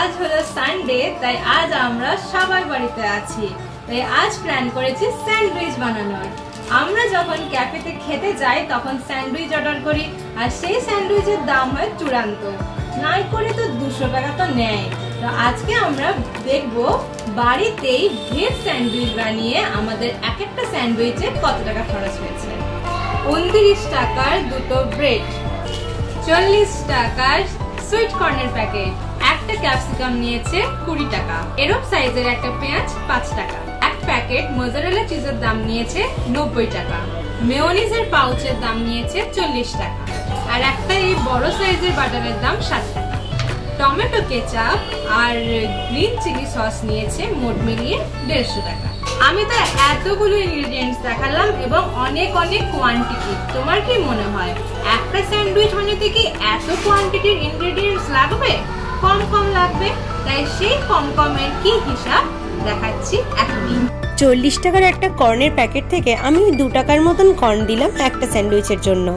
আজ হলো সানডে, তাই আজ আমরা সবাই বাড়িতে আছি। তাই আজ প্ল্যান করেছি স্যান্ডউইচ বানানোর। আমরা যখন ক্যাফেতে খেতে যাই তখন স্যান্ডউইচ অর্ডার করি, আর সেই স্যান্ডউইচের দাম হয় চূড়ান্ত, নাই করে তো 200 টাকা তো নেয়। তো আজকে আমরা দেখবো বাড়িতেই ভেজ স্যান্ডউইচ বানিয়ে আমাদের এক একটা স্যান্ডউইচে কত টাকা খরচ হয়েছে। 29 টাকার দুটো ব্রেড, 40 টাকার সুইট কর্নের প্যাকেট, একটা ক্যাপসিকাম নিয়েছে 20 টাকা, এরকম সাইজের একটা পেঁয়াজ 5 টাকা, এক প্যাকেট মোজারেলা চিজের দাম নিয়েছে 90 টাকা, মেয়োনিজের পাউচের দাম নিয়েছে 40 টাকা, আর একটা এই বড় সাইজের বাটারের দাম 7 টাকা। টমেটো কেচাপ আর গ্রিন চিলি সস নিয়েছে মোট মিলিয়ে 150 টাকা। আমি তো এতগুলো ইনগ্রেডিয়েন্টস দেখালাম এবং অনেক অনেক কোয়ান্টিটি। তোমার কি মনে হয় একটা স্যান্ডউইচ বানাতে কি এত কোয়ান্টিটির ইনগ্রেডিয়েন্টস লাগবে? কম কম লাগবে। তাই সেই কম কমের কি হিসাব দেখাচ্ছি এখনই। 40 টাকার একটা কর্নের প্যাকেট থেকে আমি 2 টাকার মতন কর্ন দিলাম একটা স্যান্ডউইচের জন্য।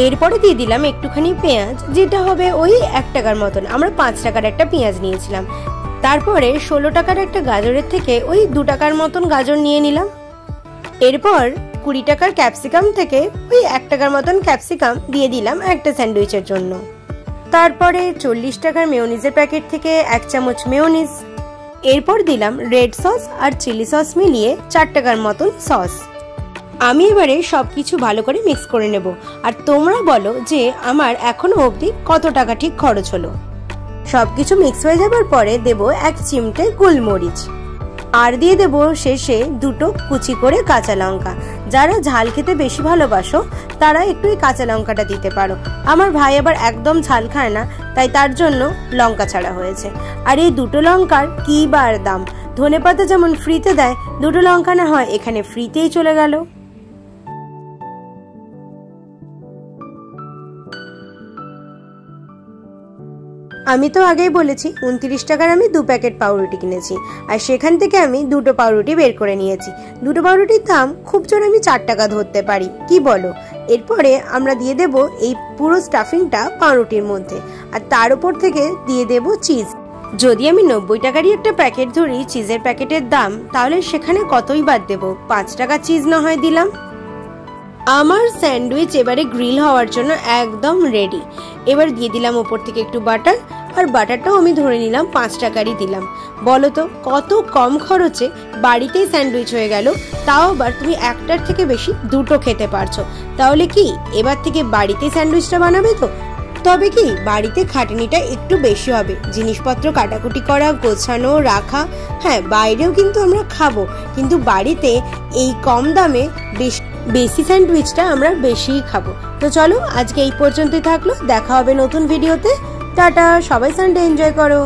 এরপরে দিয়ে দিলাম একটুখানি পেঁয়াজ, যেটা হবে ওই 1 টাকার মতন। আমরা 5 টাকার একটা পেঁয়াজ নিয়েছিলাম। তারপরে 16 টাকার একটা গাজরের থেকে ওই 2 টাকার মতন গাজর নিয়ে নিলাম। এরপর 20 টাকার ক্যাপসিকাম থেকে ওই 1 টাকার মতন ক্যাপসিকাম দিয়ে দিলাম একটা স্যান্ডউইচের জন্য। তারপরে 40 টাকার মেয়োনিজের প্যাকেট থেকে 1 চামচ মেয়োনিজ। এরপর দিলাম রেড সস আর চিলি সস মিলিয়ে 4 টাকার মতন সস। আমি এবারে সবকিছু ভালো করে মিক্স করে নেব, আর তোমরা বলো যে আমার এখনো অবধি কত টাকা ঠিক খরচ হলো। সবকিছু মিক্স হয়ে যাবার পরে দেব 1 চিমটে গোলমরিচ, আর দিয়ে দেব শেষে 2টো কুচি করে কাঁচা লঙ্কা। যারা ঝাল খেতে বেশি ভালোবাসো তারা একটু এই কাঁচা লঙ্কাটা দিতে পারো। আমার ভাই আবার একদম ঝাল খায় না, তাই তার জন্য লঙ্কা ছাড়া হয়েছে। আর এই 2টো লঙ্কার কি বার দাম! ধনেপাতা যেমন ফ্রিতে দেয়, 2টো লঙ্কা না হয় এখানে ফ্রিতেই চলে গেল। আমি তো আগেই বলেছি 29 টাকার আমি 2 প্যাকেট পাউরুটি কিনেছি, আর সেখান থেকে আমি 2টো পাউরুটি বের করে নিয়েছি। 2টো পাউরুটির দাম খুব জোরে আমি 4 টাকা ধরতে পারি, কি বলো? এরপরে আমরা দিয়ে দেব এই পুরো স্টাফিংটা পাউরুটির মধ্যে, আর তার উপর থেকে দিয়ে দেব চিজ। যদি আমি 90 টাকারই একটা প্যাকেট ধরি চিজের প্যাকেটের দাম, তাহলে সেখানে কতই বাদ দেব? 5 টাকা চিজ না হয় দিলাম। আমার স্যান্ডউইচ এবারে গ্রিল হওয়ার জন্য একদম রেডি। এবার দিয়ে দিলাম ওপর থেকে একটু বাটার, আর বাটারটাও আমি ধরে নিলাম 5 টাকারই দিলাম। বলো তো কত কম খরচে বাড়িতেই স্যান্ডউইচ হয়ে গেল, তাও আবার তুমি একটার থেকে বেশি 2টো খেতে পারছো। তাহলে কি এবার থেকে বাড়িতে স্যান্ডউইচটা বানাবে তো? তবে কি বাড়িতে খাটনিটা একটু বেশি হবে, জিনিসপত্র কাটাকুটি করা, গোছানো, রাখা। হ্যাঁ, বাইরেও কিন্তু আমরা খাবো, কিন্তু বাড়িতে এই কম দামে বেশি স্যান্ডউইচটা আমরা বেশিই খাবো। তো চলো আজকে এই পর্যন্তই থাকলো, দেখা হবে নতুন ভিডিওতে। টাটা, সবাই সানডে এনজয় করো।